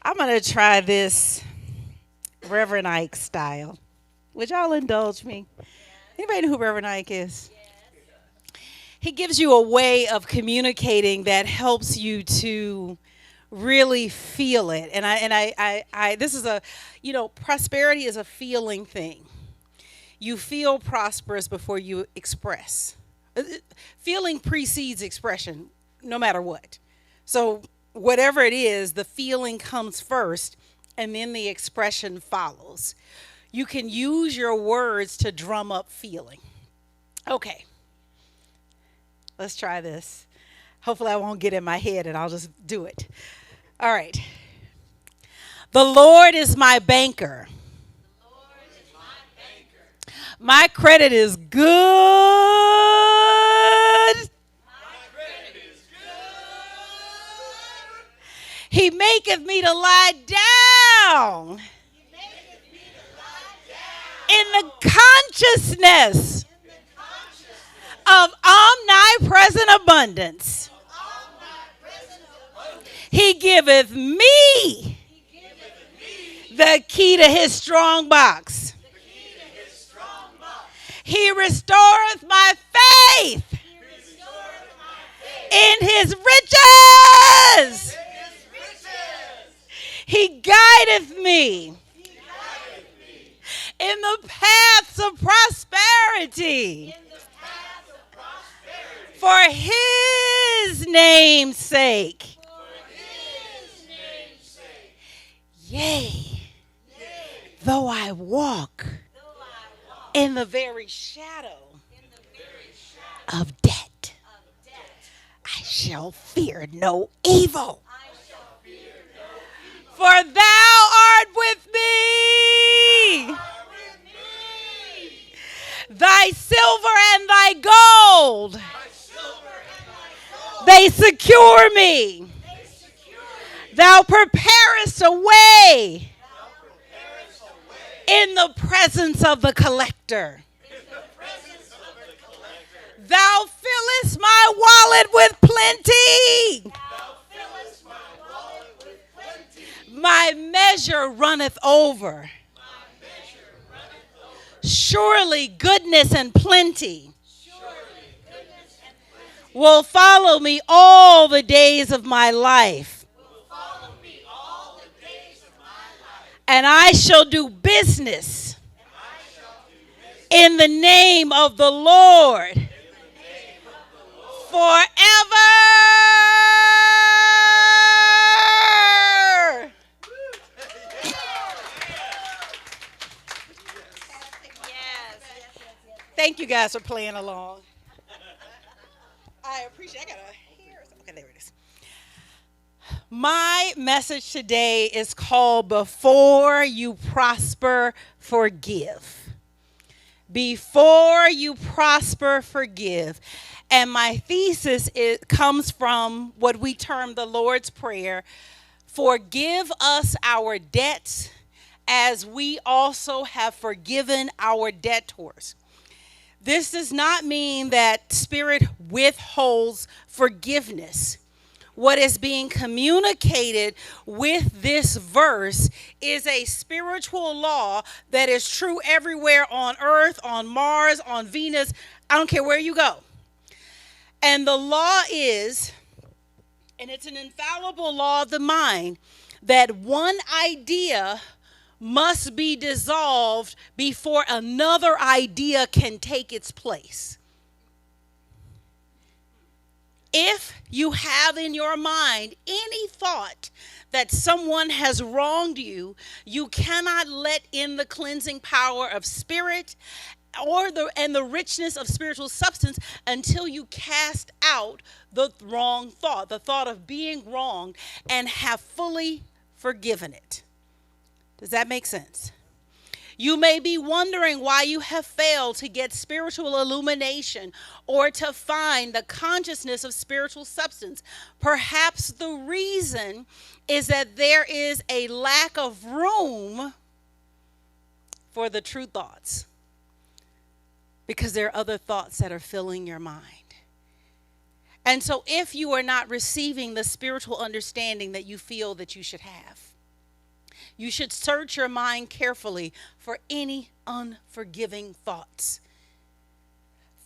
I'm going to try this Reverend Ike style. Would y'all indulge me? Anybody know who Reverend Ike is? He gives you a way of communicating that helps you to really feel it. And this is prosperity is a feeling thing. You feel prosperous before you express. Feeling precedes expression, no matter what. So, whatever it is, the feeling comes first and then the expression follows. You can use your words to drum up feeling. Okay, let's try this. Hopefully, I won't get in my head and I'll just do it. All right. The Lord is my banker. My credit is good. He maketh me to lie down in the consciousness of omnipresent abundance. He giveth me the key to his strong box. He restoreth my faith in his riches. He guideth me in the paths of prosperity for his name's sake. Yea, though I walk in the very shadow of death, I shall fear no evil. For thou art with me. Thy silver and thy gold, they secure me. Thou preparest a way in the presence of the collector. Thou fillest my wallet with plenty. My measure runneth over. Surely goodness and plenty will follow me all the days of my life. And I shall do business in the name of the Lord forever. Thank you guys for playing along. I appreciate it. I got a hair. Okay, there it is. My message today is called Before You Prosper, Forgive. Before you prosper, forgive. And my thesis comes from what we term the Lord's Prayer. Forgive us our debts as we also have forgiven our debtors. This does not mean that Spirit withholds forgiveness. What is being communicated with this verse is a spiritual law that is true everywhere on earth, on Mars, on Venus. I don't care where you go. And the law is, and it's an infallible law of the mind, that one idea must be dissolved before another idea can take its place. If you have in your mind any thought that someone has wronged you, you cannot let in the cleansing power of spirit and the richness of spiritual substance until you cast out the wrong thought, the thought of being wronged, and have fully forgiven it. Does that make sense? You may be wondering why you have failed to get spiritual illumination or to find the consciousness of spiritual substance. Perhaps the reason is that there is a lack of room for the true thoughts because there are other thoughts that are filling your mind. And so if you are not receiving the spiritual understanding that you feel that you should have, You should search your mind carefully for any unforgiving thoughts.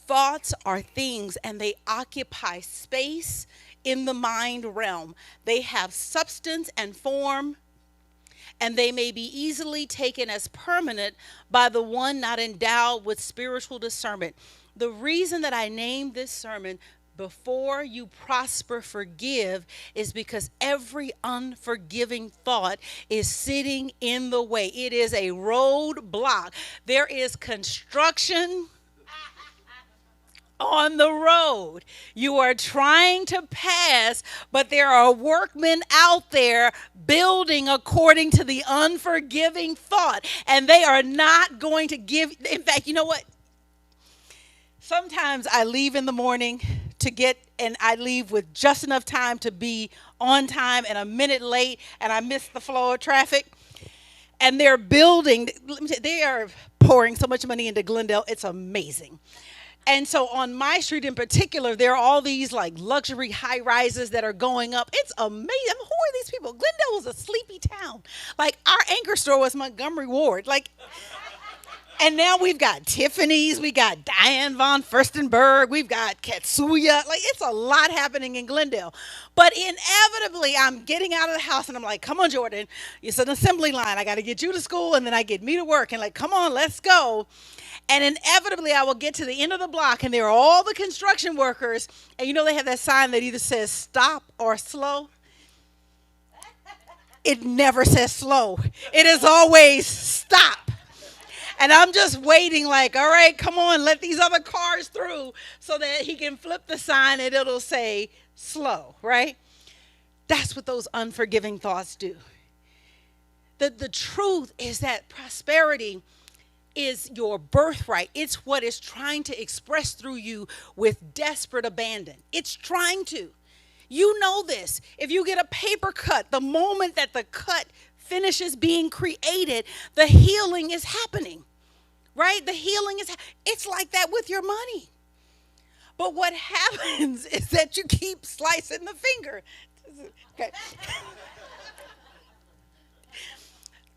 Thoughts are things and they occupy space in the mind realm. They have substance and form, and they may be easily taken as permanent by the one not endowed with spiritual discernment. The reason that I named this sermon, Before You Prosper, Forgive, is because every unforgiving thought is sitting in the way. It is a roadblock. There is construction on the road. You are trying to pass, but there are workmen out there building according to the unforgiving thought, and they are not going to give. In fact, you know what? Sometimes I leave in the morning and I leave with just enough time to be on time and a minute late, and I miss the flow of traffic. And they're building, they are pouring so much money into Glendale. It's amazing. And so on my street in particular, there are all these like luxury high rises that are going up. It's amazing. Who are these people? Glendale was a sleepy town. Like our anchor store was Montgomery Ward. Like, and now we've got Tiffany's, we got Diane von Furstenberg, we've got Katsuya. Like it's a lot happening in Glendale. But inevitably, I'm getting out of the house and I'm like, come on, Jordan. It's an assembly line. I got to get you to school and then I get me to work. And like, come on, let's go. And inevitably, I will get to the end of the block, and there are all the construction workers. And you know they have that sign that either says stop or slow? It never says slow. It is always stop. And I'm just waiting like, all right, come on, let these other cars through so that he can flip the sign and it'll say slow, right? That's what those unforgiving thoughts do. The truth is that prosperity is your birthright. It's what is trying to express through you with desperate abandon. It's trying to. You know this. If you get a paper cut, the moment that the cut finishes being created, the healing is happening, right? The healing is, it's like that with your money. But what happens is that you keep slicing the finger. Okay.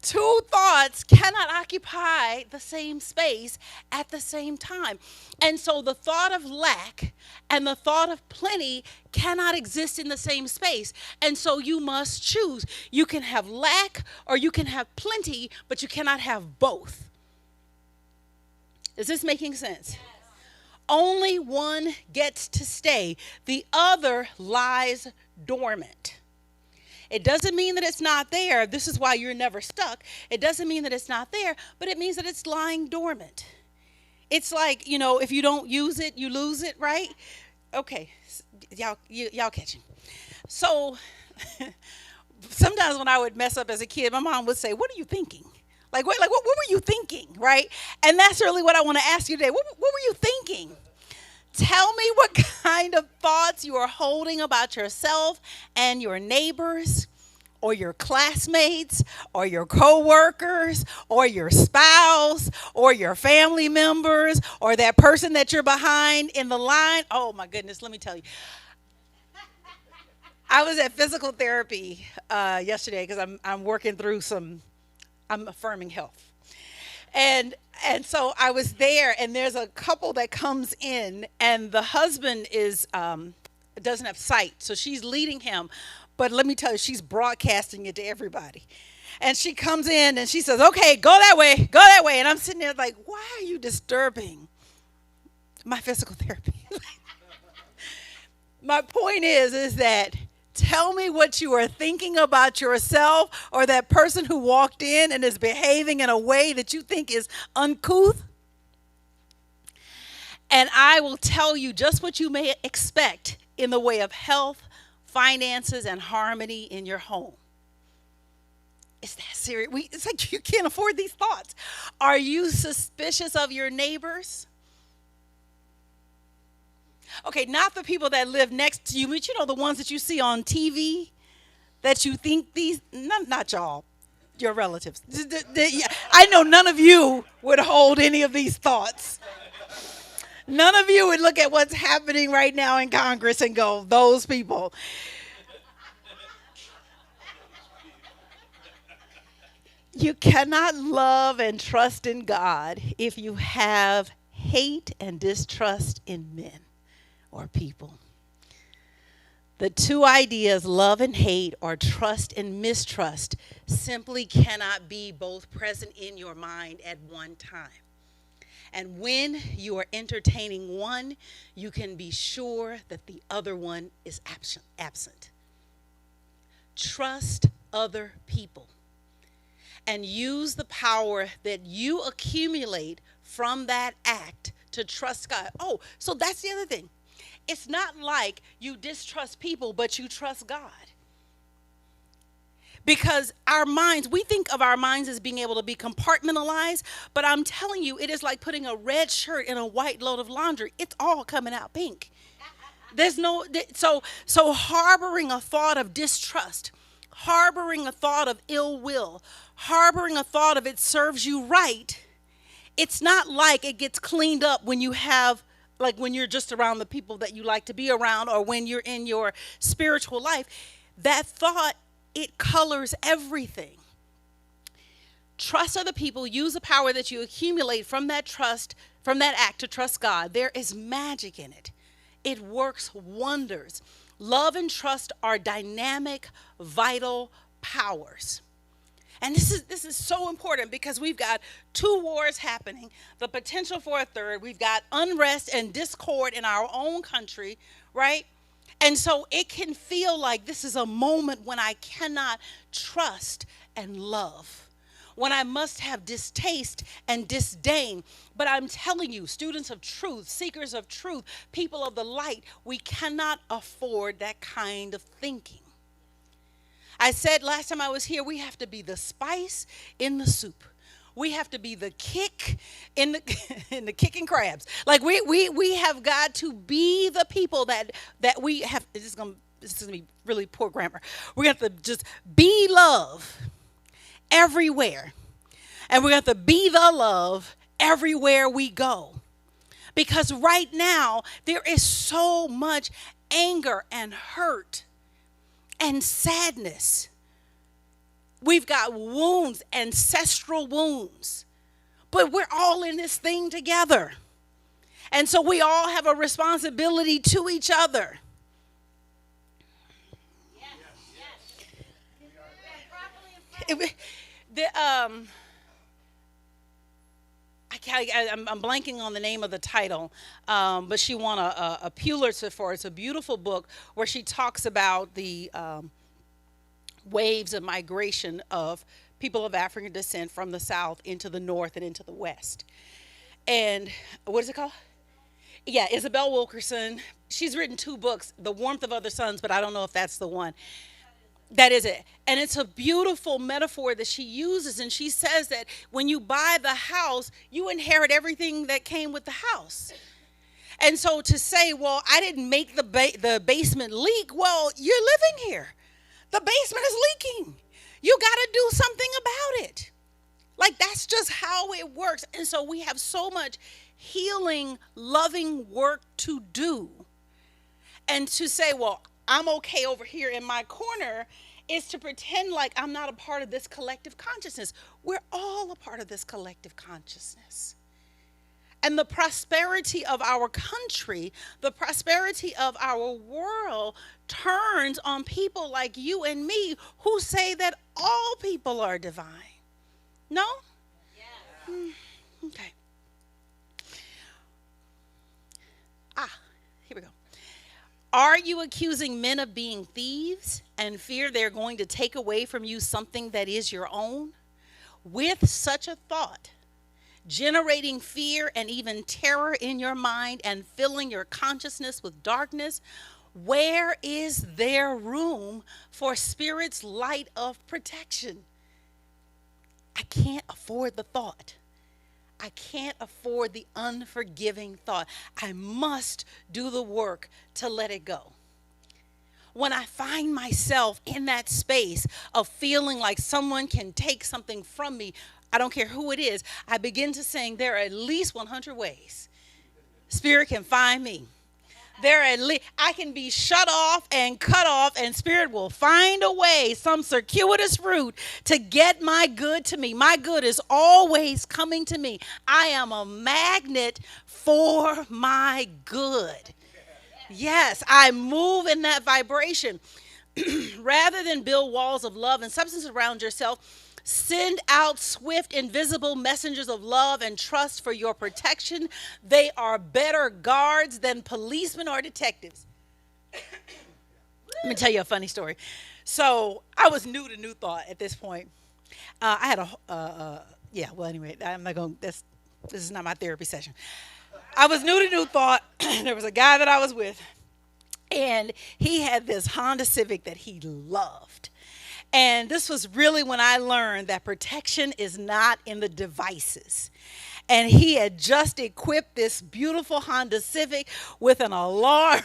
Two thoughts cannot occupy the same space at the same time. And so the thought of lack and the thought of plenty cannot exist in the same space. And so you must choose. You can have lack or you can have plenty, but you cannot have both. Is this making sense? Yes. Only one gets to stay. The other lies dormant. It doesn't mean that it's not there. This is why you're never stuck. It doesn't mean that it's not there, but it means that it's lying dormant. It's like, you know, if you don't use it, you lose it, right? Okay, y'all catching. So sometimes when I would mess up as a kid, my mom would say, "What are you thinking?" What were you thinking, right? And that's really what I want to ask you today. What were you thinking? Tell me what kind of thoughts you are holding about yourself and your neighbors or your classmates or your coworkers or your spouse or your family members or that person that you're behind in the line. Oh my goodness, let me tell you. I was at physical therapy yesterday because I'm working through I'm affirming health. And so I was there, and there's a couple that comes in, and the husband doesn't have sight, so she's leading him. But let me tell you, she's broadcasting it to everybody. And she comes in, and she says, "Okay, go that way, go that way." And I'm sitting there like, why are you disturbing my physical therapy? My point is that tell me what you are thinking about yourself or that person who walked in and is behaving in a way that you think is uncouth. And I will tell you just what you may expect in the way of health, finances, and harmony in your home. It's that serious. It's like you can't afford these thoughts. Are you suspicious of your neighbors? Okay, not the people that live next to you, but you know the ones that you see on TV that you think not y'all, your relatives. I know none of you would hold any of these thoughts. None of you would look at what's happening right now in Congress and go, those people. You cannot love and trust in God if you have hate and distrust in men or people. The two ideas, love and hate, or trust and mistrust, simply cannot be both present in your mind at one time. And when you are entertaining one, you can be sure that the other one is absent. Trust other people and use the power that you accumulate from that act to trust God. Oh, so that's the other thing. It's not like you distrust people, but you trust God. Because our minds, we think of our minds as being able to be compartmentalized, but I'm telling you, it is like putting a red shirt in a white load of laundry. It's all coming out pink. There's no, so harboring a thought of distrust, harboring a thought of ill will, harboring a thought of it serves you right, it's not like it gets cleaned up when you have, like when you're just around the people that you like to be around or when you're in your spiritual life. That thought, it colors everything. Trust other people, use the power that you accumulate from that trust, from that act to trust God. There is magic in it. It works wonders. Love and trust are dynamic, vital powers. And this is so important because we've got two wars happening, the potential for a third. We've got unrest and discord in our own country, right? And so it can feel like this is a moment when I cannot trust and love, when I must have distaste and disdain. But I'm telling you, students of truth, seekers of truth, people of the light, we cannot afford that kind of thinking. I said last time I was here, we have to be the spice in the soup. We have to be the kick in the in the kicking crabs. Like we have got to be the people that we have. This is gonna be really poor grammar. We have to just be love everywhere, and we have to be the love everywhere we go. Because right now there is so much anger and hurt and sadness. We've got wounds, ancestral wounds, but we're all in this thing together. And so we all have a responsibility to each other. I'm blanking on the name of the title, but she won a Pulitzer for it. It's a beautiful book where she talks about the waves of migration of people of African descent from the South into the North and into the West. And what is it called? Yeah, Isabel Wilkerson. She's written two books, The Warmth of Other Suns, but I don't know if that's the one. That is it. And it's a beautiful metaphor that she uses. And she says that when you buy the house, you inherit everything that came with the house. And so to say, well, I didn't make the basement leak. Well, you're living here. The basement is leaking. You got to do something about it. Like, that's just how it works. And so we have so much healing, loving work to do. And to say, well, I'm okay over here in my corner is to pretend like I'm not a part of this collective consciousness. We're all a part of this collective consciousness. And the prosperity of our country, the prosperity of our world turns on people like you and me who say that all people are divine. No? Yeah. Okay. Here we go. Are you accusing men of being thieves and fear they're going to take away from you something that is your own? With such a thought, generating fear and even terror in your mind and filling your consciousness with darkness, where is there room for Spirit's light of protection? I can't afford the thought. I can't afford the unforgiving thought. I must do the work to let it go. When I find myself in that space of feeling like someone can take something from me, I don't care who it is, I begin to sing, there are at least 100 ways Spirit can find me. There at least I can be shut off and cut off, and spirit will find a way, some circuitous route to get my good to me. My good is always coming to me. I am a magnet for my good. Yes, I move in that vibration. Rather than build walls of love and substance around yourself, send out swift, invisible messengers of love and trust for your protection. They are better guards than policemen or detectives. Let me tell you a funny story. So I was new to New Thought at this point. I had yeah, well, anyway, I'm not going to, this is not my therapy session. I was new to New Thought. There was a guy that I was with, and he had this Honda Civic that he loved. And this was really when I learned that protection is not in the devices. And he had just equipped this beautiful Honda Civic with an alarm.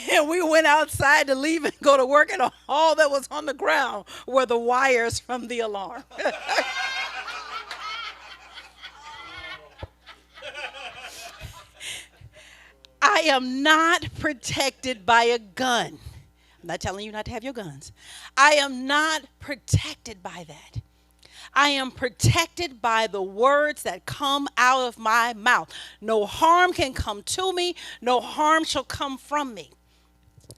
And we went outside to leave and go to work, and all that was on the ground were the wires from the alarm. I am not protected by a gun. I'm not telling you not to have your guns. I am not protected by that. I am protected by the words that come out of my mouth. No harm can come to me. No harm shall come from me.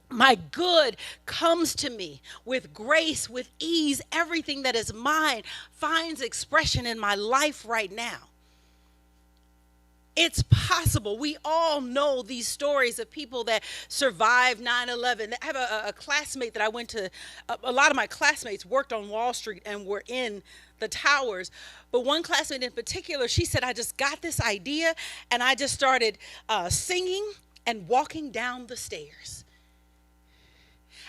My good comes to me with grace, with ease. Everything that is mine finds expression in my life right now. It's possible. We all know these stories of people that survived 9/11. I have a classmate that I went to. A lot of my classmates worked on Wall Street and were in the towers. But one classmate in particular, she said, I just got this idea and I just started singing and walking down the stairs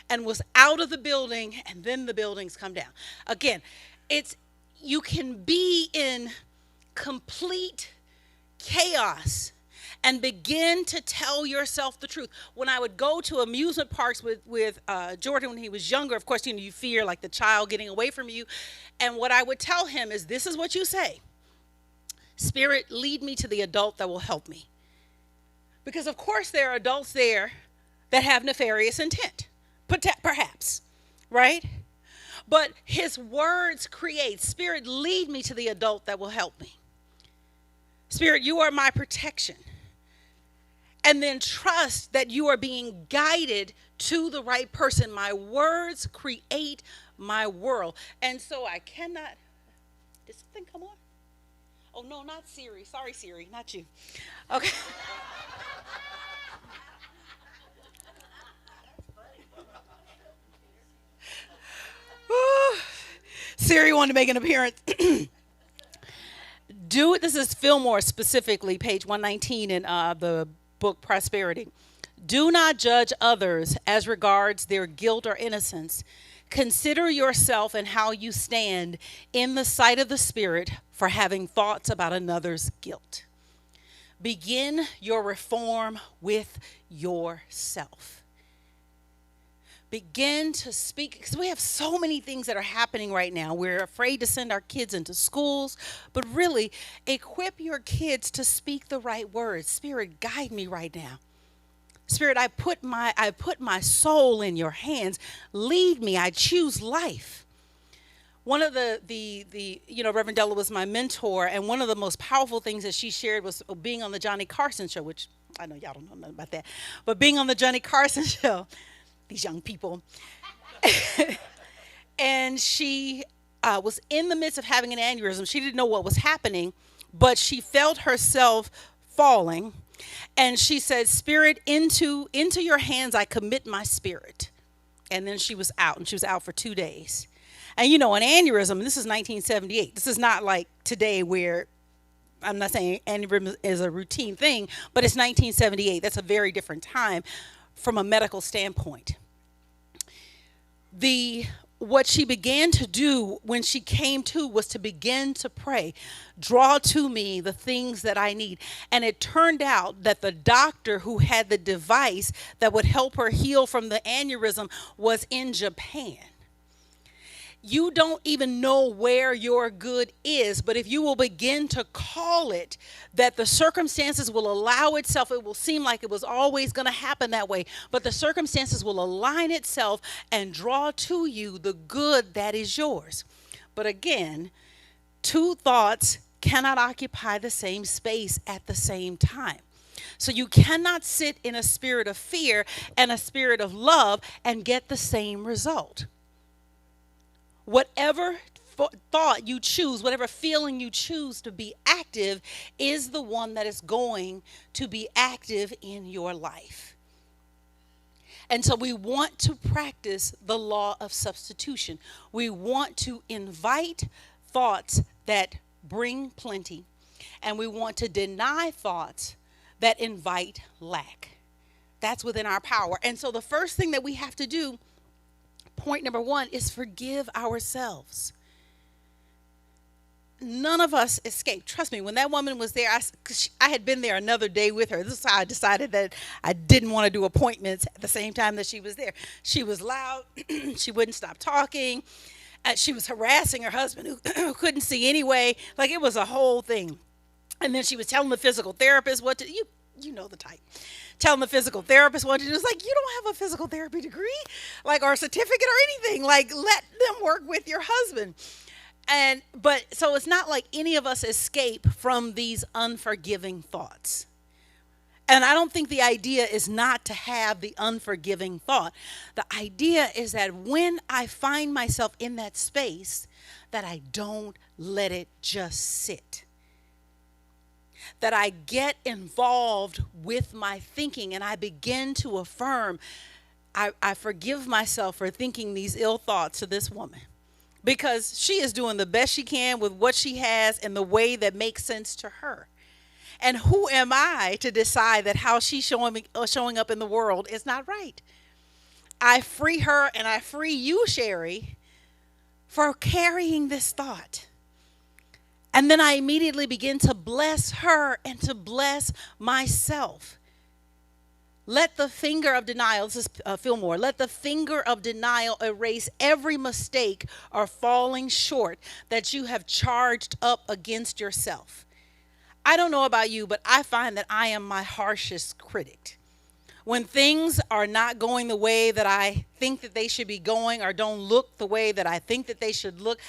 and was out of the building, and then the buildings come down. Again, you can be in complete chaos and begin to tell yourself the truth. When I would go to amusement parks with Jordan when he was younger, of course, you fear like the child getting away from you. And what I would tell him is, this is what you say: Spirit, lead me to the adult that will help me. Because of course there are adults there that have nefarious intent, perhaps, right? But his words create. Spirit, lead me to the adult that will help me. Spirit, you are my protection. And then trust that you are being guided to the right person. My words create my world. And so I cannot, did something come on? Oh no, not Siri. Sorry, Siri, not you. Okay. Siri wanted to make an appearance. This is Fillmore specifically, page 119 in the book Prosperity. Do not judge others as regards their guilt or innocence. Consider yourself and how you stand in the sight of the Spirit for having thoughts about another's guilt. Begin your reform with yourself. Begin to speak, because we have so many things that are happening right now. We're afraid to send our kids into schools, but really equip your kids to speak the right words. Spirit, guide me right now. Spirit, I put my soul in your hands. Lead me. I choose life. One of the Reverend Della was my mentor, and one of the most powerful things that she shared was being on the Johnny Carson show, which I know y'all don't know nothing about that, but being on the Johnny Carson show, these young people. And she was in the midst of having an aneurysm. She didn't know what was happening, but she felt herself falling. And she said, Spirit, into your hands I commit my spirit. And then she was out, and she was out for 2 days. And an aneurysm, this is 1978. This is not like today where, I'm not saying aneurysm is a routine thing, but it's 1978. That's a very different time from a medical standpoint. What she began to do when she came to was to begin to pray, draw to me the things that I need. And it turned out that the doctor who had the device that would help her heal from the aneurysm was in Japan. You don't even know where your good is, but if you will begin to call it, that the circumstances will allow itself, it will seem like it was always going to happen that way, but the circumstances will align itself and draw to you the good that is yours. But again, two thoughts cannot occupy the same space at the same time. So you cannot sit in a spirit of fear and a spirit of love and get the same result. Whatever thought you choose, whatever feeling you choose to be active is the one that is going to be active in your life. And so we want to practice the law of substitution. We want to invite thoughts that bring plenty, and we want to deny thoughts that invite lack. That's within our power. And so the first thing that we have to do, point number one, is forgive ourselves. None of us escaped. Trust me, when that woman was there, I had been there another day with her. This is how I decided that I didn't want to do appointments at the same time that she was there. She was loud. She wouldn't stop talking. She was harassing her husband who couldn't see anyway. Like, it was a whole thing. And then she was telling the physical therapist what to do. You know the type. Telling the physical therapist what to do. It's like, you don't have a physical therapy degree, like, or a certificate or anything. Like, let them work with your husband. But so it's not like any of us escape from these unforgiving thoughts. And I don't think the idea is not to have the unforgiving thought. The idea is that when I find myself in that space, that I don't let it just sit. That I get involved with my thinking and I begin to affirm, I forgive myself for thinking these ill thoughts to this woman. Because she is doing the best she can with what she has in the way that makes sense to her. And who am I to decide that how she's showing up in the world is not right? I free her and I free you, Sherri, for carrying this thought. And then I immediately begin to bless her and to bless myself. Let the finger of denial, this is Fillmore, let the finger of denial erase every mistake or falling short that you have charged up against yourself. I don't know about you, but I find that I am my harshest critic. When things are not going the way that I think that they should be going or don't look the way that I think that they should look,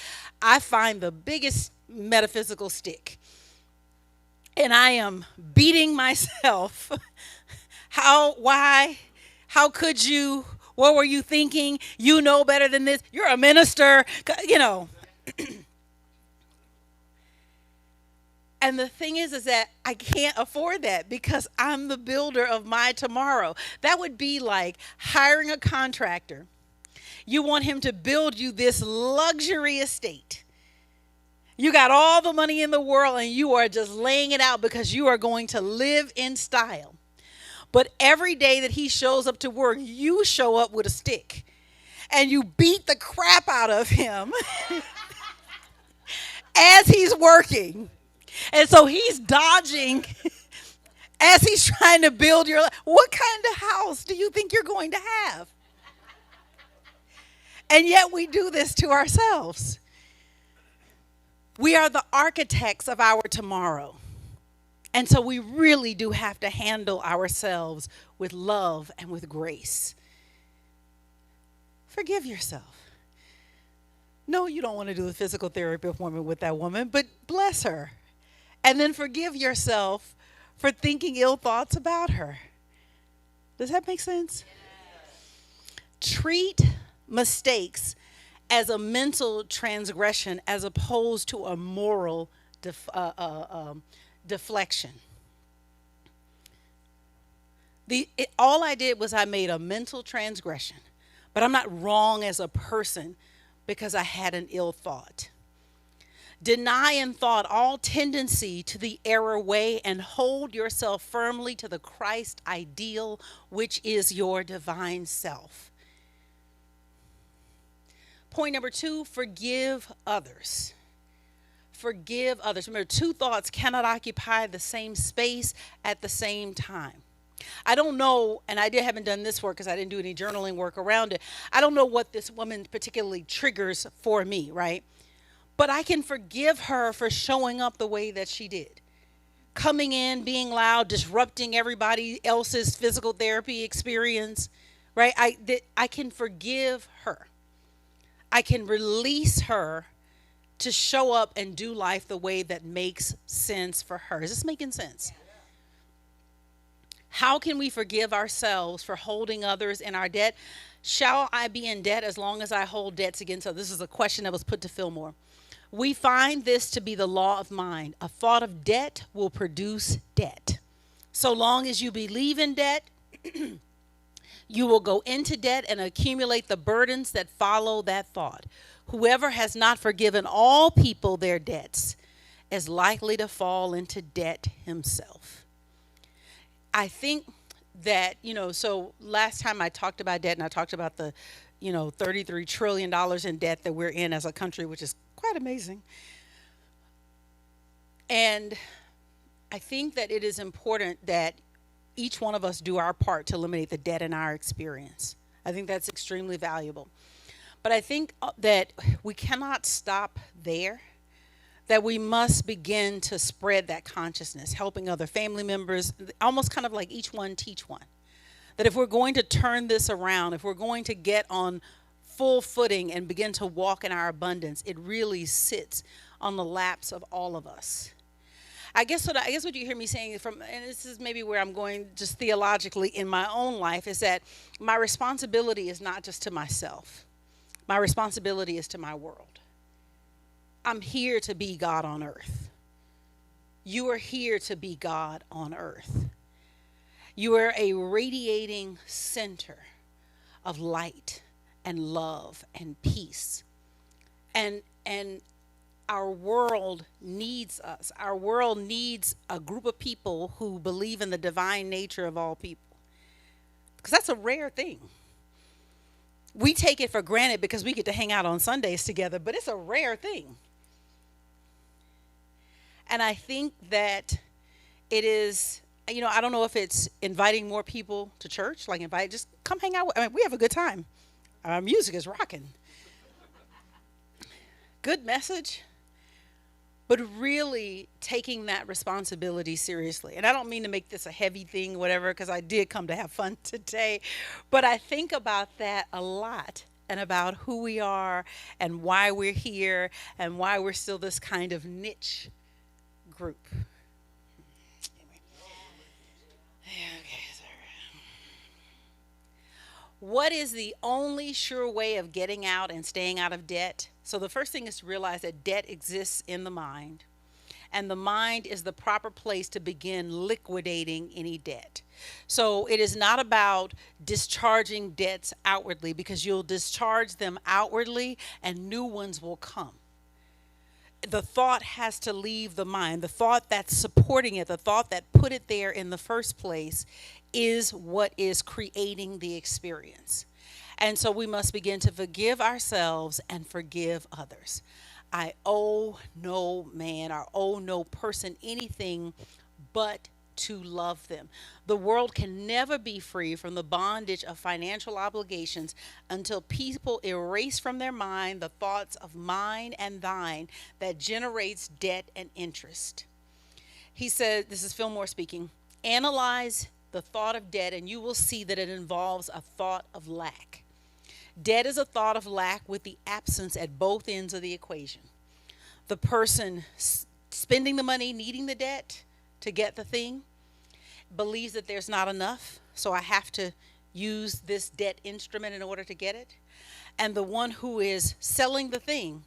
I find the biggest metaphysical stick. And I am beating myself. Why? How could you? What were you thinking? You know better than this. You're a minister, you know. And the thing is that I can't afford that because I'm the builder of my tomorrow. That would be like hiring a contractor. You want him to build you this luxury estate. You got all the money in the world and you are just laying it out because you are going to live in style. But every day that he shows up to work, you show up with a stick and you beat the crap out of him as he's working. And so he's dodging as he's trying to build your life. What kind of house do you think you're going to have? And yet we do this to ourselves. We are the architects of our tomorrow. And so we really do have to handle ourselves with love and with grace. Forgive yourself. No, you don't want to do the physical therapy appointment with that woman, but bless her. And then forgive yourself for thinking ill thoughts about her. Does that make sense? Yes. Treat mistakes as a mental transgression as opposed to a moral deflection. All I did was I made a mental transgression, but I'm not wrong as a person because I had an ill thought. Deny in thought all tendency to the error way and hold yourself firmly to the Christ ideal, which is your divine self. Point number 2, forgive others. Forgive others. Remember, two thoughts cannot occupy the same space at the same time. I don't know, and haven't done this work because I didn't do any journaling work around it. I don't know what this woman particularly triggers for me, right? But I can forgive her for showing up the way that she did. Coming in, being loud, disrupting everybody else's physical therapy experience, right? I can forgive her. I can release her to show up and do life the way that makes sense for her. Is this making sense? How can we forgive ourselves for holding others in our debt? Shall I be in debt as long as I hold debts against others? This is a question that was put to Fillmore. We find this to be the law of mind. A thought of debt will produce debt. So long as you believe in debt, you will go into debt and accumulate the burdens that follow that thought. Whoever has not forgiven all people their debts is likely to fall into debt himself. I think that, so last time I talked about debt and I talked about the, $33 trillion in debt that we're in as a country, which is quite amazing. And I think that it is important that each one of us do our part to eliminate the debt in our experience. I think that's extremely valuable. But I think that we cannot stop there, that we must begin to spread that consciousness, helping other family members, almost kind of like each one teach one. That if we're going to turn this around, if we're going to get on full footing and begin to walk in our abundance, it really sits on the laps of all of us. I guess what you hear me saying and this is maybe where I'm going just theologically in my own life, is that my responsibility is not just to myself. My responsibility is to my world. I'm here to be God on earth. You are here to be God on earth. You are a radiating center of light and love and peace. And our world needs us. Our world needs a group of people who believe in the divine nature of all people. Because that's a rare thing. We take it for granted because we get to hang out on Sundays together, but it's a rare thing. And I think that it is, I don't know if it's inviting more people to church, just come hang out. We have a good time. Our music is rocking. Good message, but really taking that responsibility seriously. And I don't mean to make this a heavy thing, whatever, because I did come to have fun today. But I think about that a lot, and about who we are and why we're here and why we're still this kind of niche group. Anyway. Okay, sorry. What is the only sure way of getting out and staying out of debt? So the first thing is to realize that debt exists in the mind, and the mind is the proper place to begin liquidating any debt. So it is not about discharging debts outwardly, because you'll discharge them outwardly and new ones will come. The thought has to leave the mind. The thought that's supporting it, the thought that put it there in the first place, is what is creating the experience. And so we must begin to forgive ourselves and forgive others. I owe no man or owe no person anything but to love them. The world can never be free from the bondage of financial obligations until people erase from their mind the thoughts of mine and thine that generates debt and interest. He said, this is Fillmore speaking, analyze the thought of debt and you will see that it involves a thought of lack. Debt is a thought of lack with the absence at both ends of the equation. The person spending the money, needing the debt to get the thing, believes that there's not enough, so I have to use this debt instrument in order to get it. And the one who is selling the thing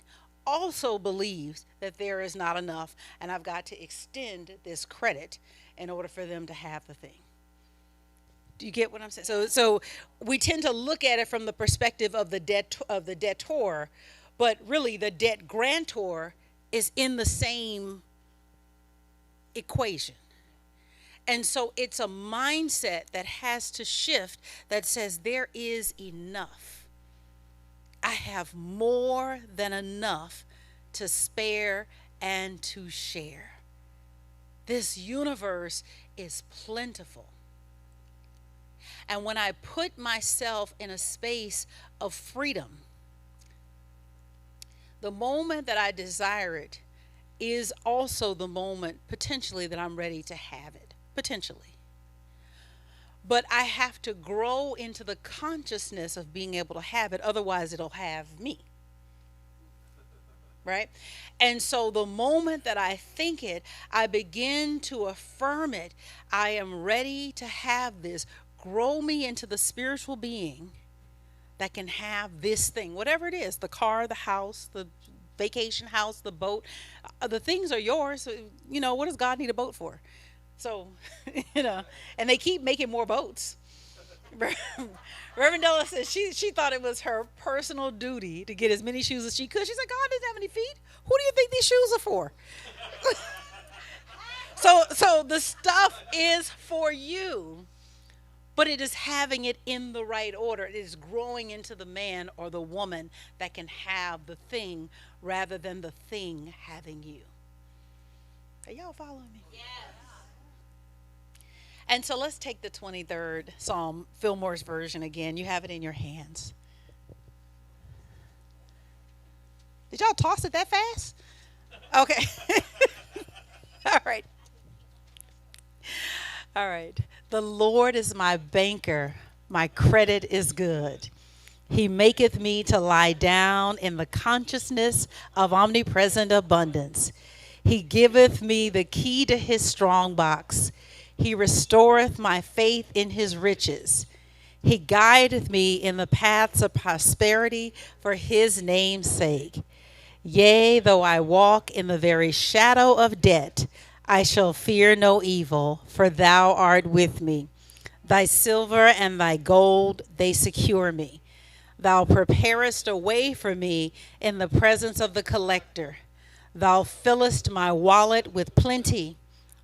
also believes that there is not enough, and I've got to extend this credit in order for them to have the thing. Do you get what I'm saying? So we tend to look at it from the perspective of the debtor, but really the debt grantor is in the same equation. And so it's a mindset that has to shift that says there is enough. I have more than enough to spare and to share. This universe is plentiful. And when I put myself in a space of freedom, the moment that I desire it is also the moment potentially that I'm ready to have it. Potentially. But I have to grow into the consciousness of being able to have it, otherwise, it'll have me. Right? And so the moment that I think it, I begin to affirm it. I am ready to have this. Grow me into the spiritual being that can have this thing, whatever it is, the car, the house, the vacation house, the boat. The things are yours. What does God need a boat for? So, and they keep making more boats. Reverend Della says she thought it was her personal duty to get as many shoes as she could. She said, God doesn't have any feet. Who do you think these shoes are for? So the stuff is for you, but it is having it in the right order. It is growing into the man or the woman that can have the thing rather than the thing having you. Are y'all following me? Yes. And so let's take the 23rd Psalm, Fillmore's version again. You have it in your hands. Did y'all toss it that fast? Okay. All right. All right. The Lord is my banker. My credit is good. He maketh me to lie down in the consciousness of omnipresent abundance. He giveth me the key to his strong box. He restoreth my faith in his riches. He guideth me in the paths of prosperity for his name's sake. Yea, though I walk in the very shadow of death, I shall fear no evil, for thou art with me. Thy silver and thy gold, they secure me. Thou preparest a way for me in the presence of the collector. Thou fillest my wallet with plenty.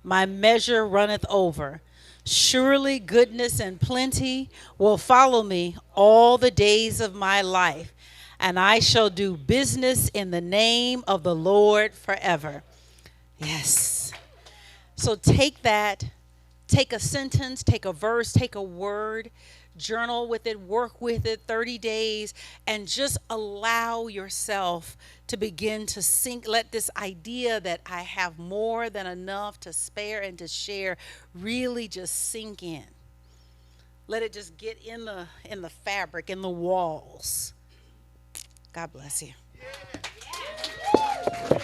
My measure runneth over. Surely goodness and plenty will follow me all the days of my life, and I shall do business in the name of the Lord forever. Yes. So take that, take a sentence, take a verse, take a word, journal with it, work with it 30 days, and just allow yourself to begin to sink. Let this idea that I have more than enough to spare and to share really just sink in. Let it just get in the fabric, in the walls. God bless you. Yeah.